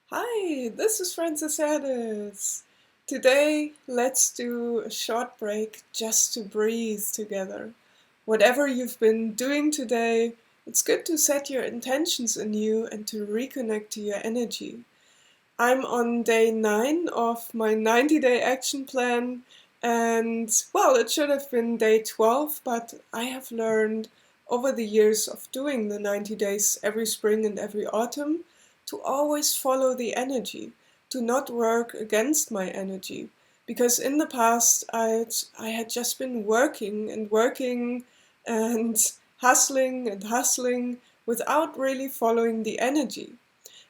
Hi, this is Francis Erdis. Today, let's do a short break just to breathe together. Whatever you've been doing today, it's good to set your intentions anew and to reconnect to your energy. I'm on day 9 of my 90-day action plan, and well, it should have been day 12, but I have learned over the years of doing the 90 days every spring and every autumn to always follow the energy, to not work against my energy. Because in the past, I had just been working and working and hustling and hustling without really following the energy.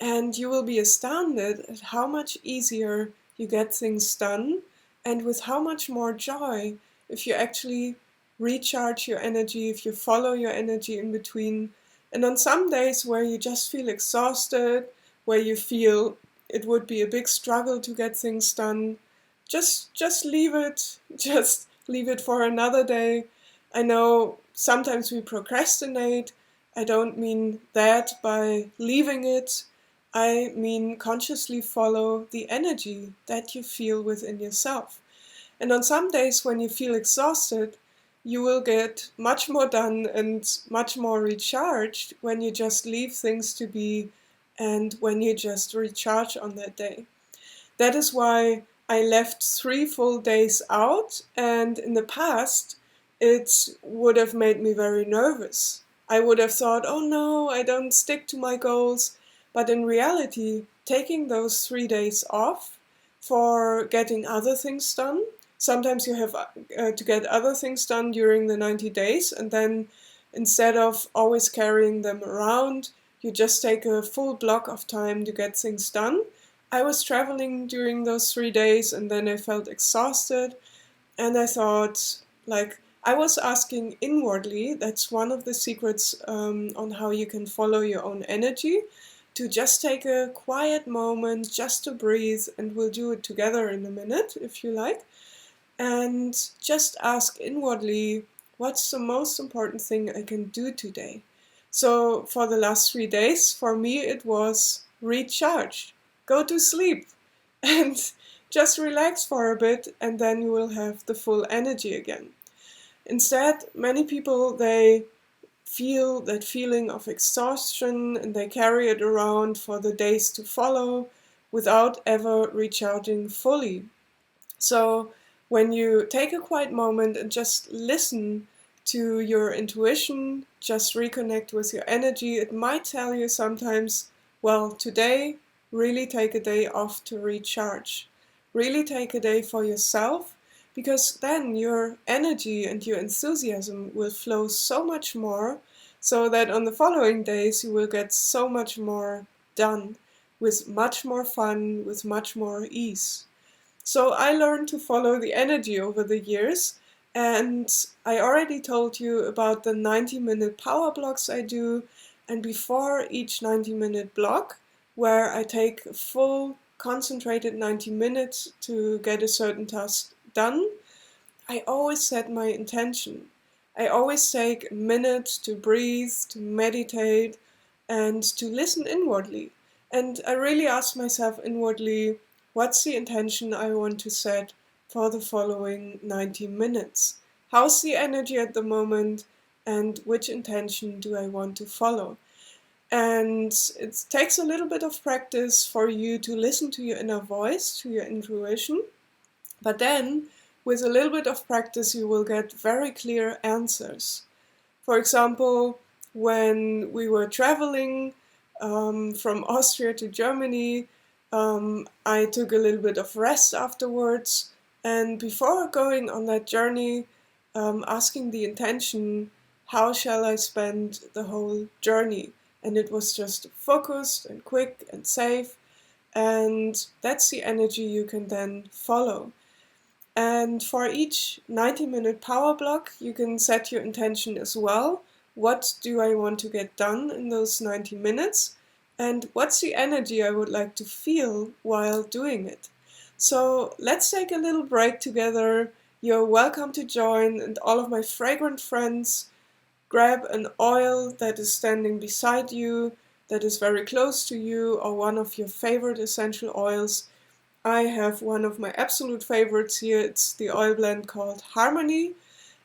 And you will be astounded at how much easier you get things done and with how much more joy if you actually recharge your energy, if you follow your energy in between. And on some days where you just feel exhausted, where you feel it would be a big struggle to get things done, just leave it. Just leave it for another day. I know sometimes we procrastinate. I don't mean that by leaving it. I mean consciously follow the energy that you feel within yourself. And on some days when you feel exhausted, you will get much more done and much more recharged when you just leave things to be and when you just recharge on that day. That is why I left 3 full days out, and in the past, it would have made me very nervous. I would have thought, oh no, I don't stick to my goals. But in reality, taking those 3 days off for getting other things done, sometimes you have to get other things done during the 90 days, and then instead of always carrying them around, you just take a full block of time to get things done. I was traveling during those 3 days and then I felt exhausted and I thought, like, I was asking inwardly, that's one of the secrets on how you can follow your own energy, to just take a quiet moment, just to breathe, and we'll do it together in a minute if you like, and just ask inwardly, what's the most important thing I can do today? So for the last 3 days, for me, it was recharge, go to sleep, and just relax for a bit, and then you will have the full energy again. Instead, many people, they feel that feeling of exhaustion and they carry it around for the days to follow without ever recharging fully. So when you take a quiet moment and just listen to your intuition, just reconnect with your energy, it might tell you sometimes, well, today, really take a day off to recharge. Really take a day for yourself, because then your energy and your enthusiasm will flow so much more, so that on the following days you will get so much more done, with much more fun, with much more ease. So I learned to follow the energy over the years, and I already told you about the 90-minute power blocks I do, and before each 90-minute block, where I take a full concentrated 90 minutes to get a certain task done, I always set my intention. I always take a minute to breathe, to meditate, and to listen inwardly. And I really ask myself inwardly, what's the intention I want to set for the following 90 minutes? How's the energy at the moment, and which intention do I want to follow? And it takes a little bit of practice for you to listen to your inner voice, to your intuition. But then, with a little bit of practice, you will get very clear answers. For example, when we were traveling from Austria to Germany, I took a little bit of rest afterwards. And before going on that journey, asking the intention, how shall I spend the whole journey? And it was just focused and quick and safe. And that's the energy you can then follow. And for each 90-minute power block, you can set your intention as well. What do I want to get done in those 90 minutes? And what's the energy I would like to feel while doing it? So let's take a little break together. You're welcome to join, and all of my fragrant friends, grab an oil that is standing beside you that is very close to you or one of your favorite essential oils. I have one of my absolute favorites here. It's the oil blend called Harmony,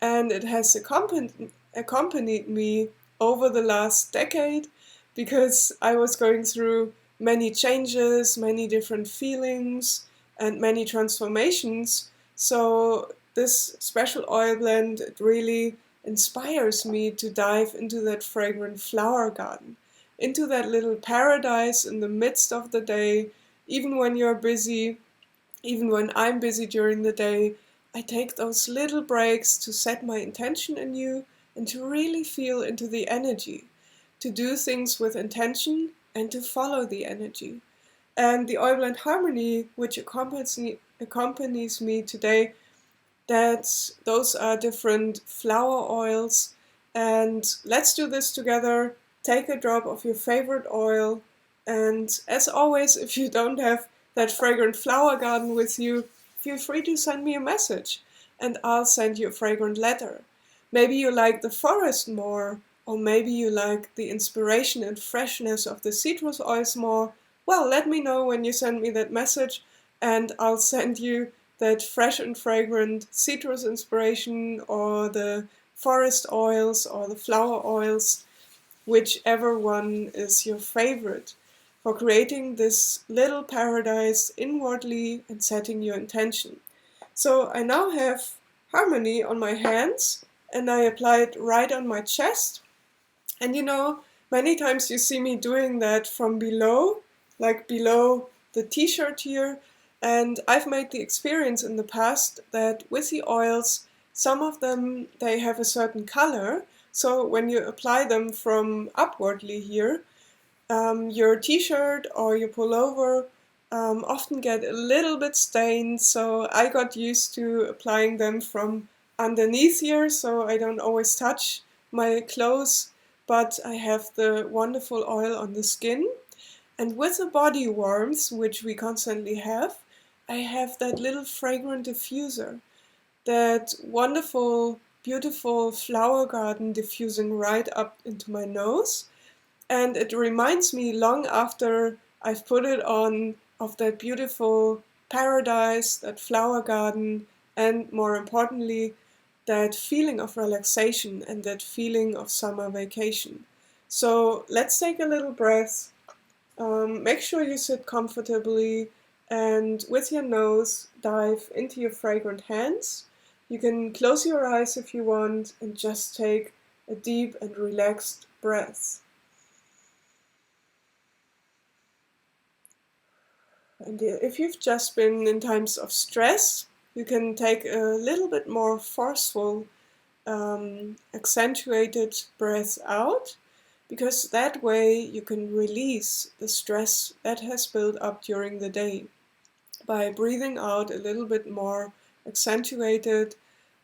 and it has accompanied me over the last decade because I was going through many changes, many different feelings, and many transformations. So this special oil blend, it really inspires me to dive into that fragrant flower garden, into that little paradise in the midst of the day, even when you're busy, even when I'm busy during the day. I take those little breaks to set my intention anew and to really feel into the energy, to do things with intention and to follow the energy. And the Oil Blend Harmony, which accompanies me today, those are different flower oils. And let's do this together. Take a drop of your favorite oil. And as always, if you don't have that fragrant flower garden with you, feel free to send me a message and I'll send you a fragrant letter. Maybe you like the forest more, or maybe you like the inspiration and freshness of the citrus oils more. Well, let me know when you send me that message and I'll send you that fresh and fragrant citrus inspiration or the forest oils or the flower oils, whichever one is your favorite, for creating this little paradise inwardly and setting your intention. So I now have Harmony on my hands and I apply it right on my chest. And many times you see me doing that from below, like below the t-shirt here. And I've made the experience in the past that with the oils, some of them, they have a certain color. So when you apply them from upwardly here, your t-shirt or your pullover often get a little bit stained. So I got used to applying them from underneath here, so I don't always touch my clothes, but I have the wonderful oil on the skin. And with the body warmth, which we constantly have, I have that little fragrant diffuser, that wonderful, beautiful flower garden diffusing right up into my nose. And it reminds me long after I've put it on of that beautiful paradise, that flower garden, and more importantly, that feeling of relaxation and that feeling of summer vacation. So let's take a little breath. Make sure you sit comfortably and with your nose dive into your fragrant hands. You can close your eyes if you want and just take a deep and relaxed breath. And if you've just been in times of stress, you can take a little bit more forceful, accentuated breath out, because that way you can release the stress that has built up during the day. By breathing out a little bit more accentuated,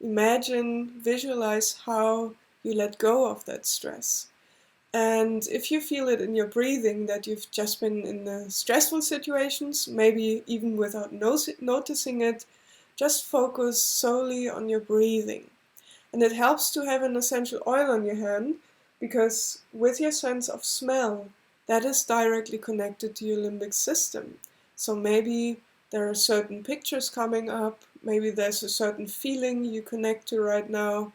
imagine, visualize how you let go of that stress. And if you feel it in your breathing that you've just been in stressful situations, maybe even without noticing it, just focus solely on your breathing. And it helps to have an essential oil on your hand, because with your sense of smell, that is directly connected to your limbic system. So maybe there are certain pictures coming up, maybe there's a certain feeling you connect to right now.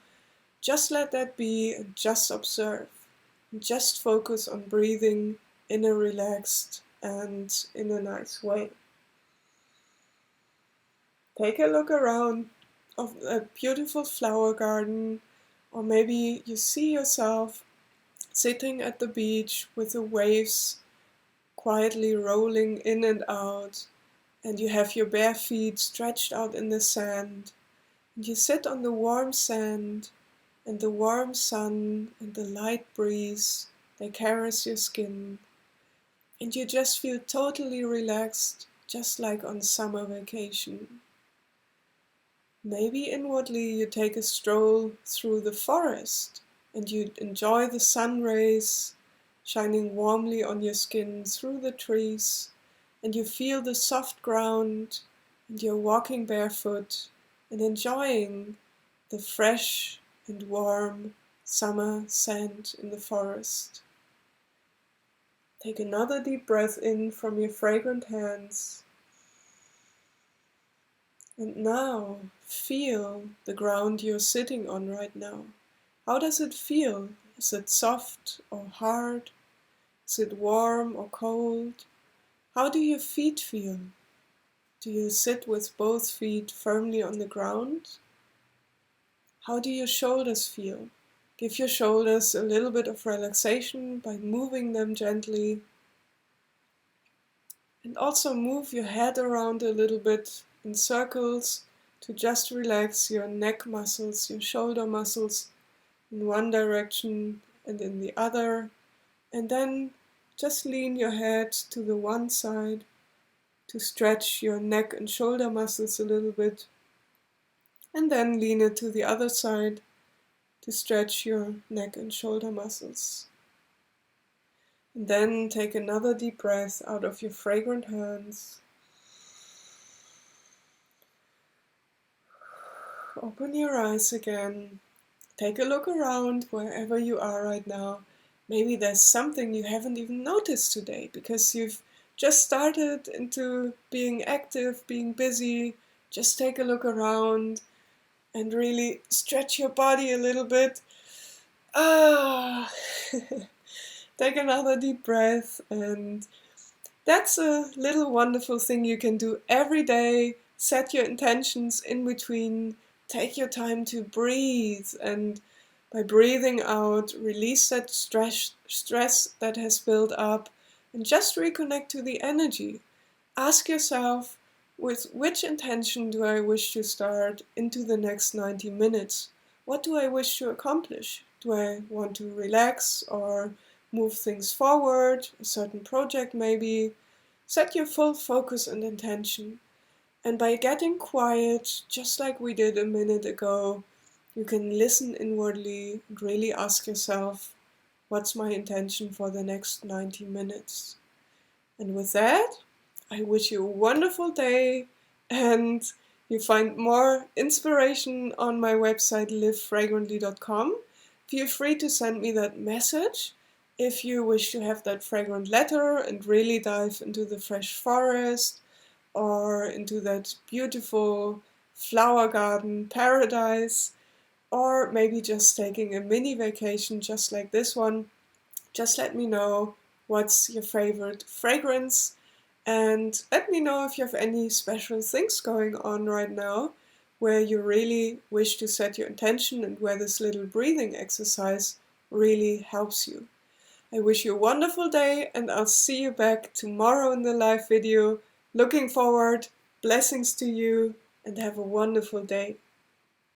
Just let that be and just observe. Just focus on breathing in a relaxed and in a nice way. Take a look around of a beautiful flower garden, or maybe you see yourself sitting at the beach with the waves quietly rolling in and out, and you have your bare feet stretched out in the sand, and you sit on the warm sand, and the warm sun and the light breeze, they caress your skin, and you just feel totally relaxed, just like on summer vacation. Maybe inwardly you take a stroll through the forest, and you enjoy the sun rays shining warmly on your skin through the trees, and you feel the soft ground, and you're walking barefoot and enjoying the fresh and warm summer sand in the forest. Take another deep breath in from your fragrant hands. And now feel the ground you're sitting on right now. How does it feel? Is it soft or hard? Is it warm or cold? How do your feet feel? Do you sit with both feet firmly on the ground? How do your shoulders feel? Give your shoulders a little bit of relaxation by moving them gently. And also move your head around a little bit in circles to just relax your neck muscles, your shoulder muscles in one direction and in the other. And then just lean your head to the one side to stretch your neck and shoulder muscles a little bit. And then lean it to the other side to stretch your neck and shoulder muscles. And then take another deep breath out of your fragrant hands. Open your eyes again. Take a look around wherever you are right now. Maybe there's something you haven't even noticed today because you've just started into being active, being busy. Just take a look around and really stretch your body a little bit. Take another deep breath, and that's a little wonderful thing you can do every day. Set your intentions in between. Take your time to breathe, and by breathing out, release that stress that has built up, and just reconnect to the energy. Ask yourself, with which intention do I wish to start into the next 90 minutes? What do I wish to accomplish? Do I want to relax or move things forward? A certain project maybe? Set your full focus and intention. And by getting quiet, just like we did a minute ago, you can listen inwardly and really ask yourself, what's my intention for the next 90 minutes? And with that, I wish you a wonderful day, and you find more inspiration on my website livefragrantly.com. Feel free to send me that message if you wish to have that fragrant letter and really dive into the fresh forest or into that beautiful flower garden paradise, or maybe just taking a mini vacation just like this one. Just let me know what's your favorite fragrance, and let me know if you have any special things going on right now where you really wish to set your intention and where this little breathing exercise really helps you. I wish you a wonderful day, and I'll see you back tomorrow in the live video. Looking forward, blessings to you, and have a wonderful day.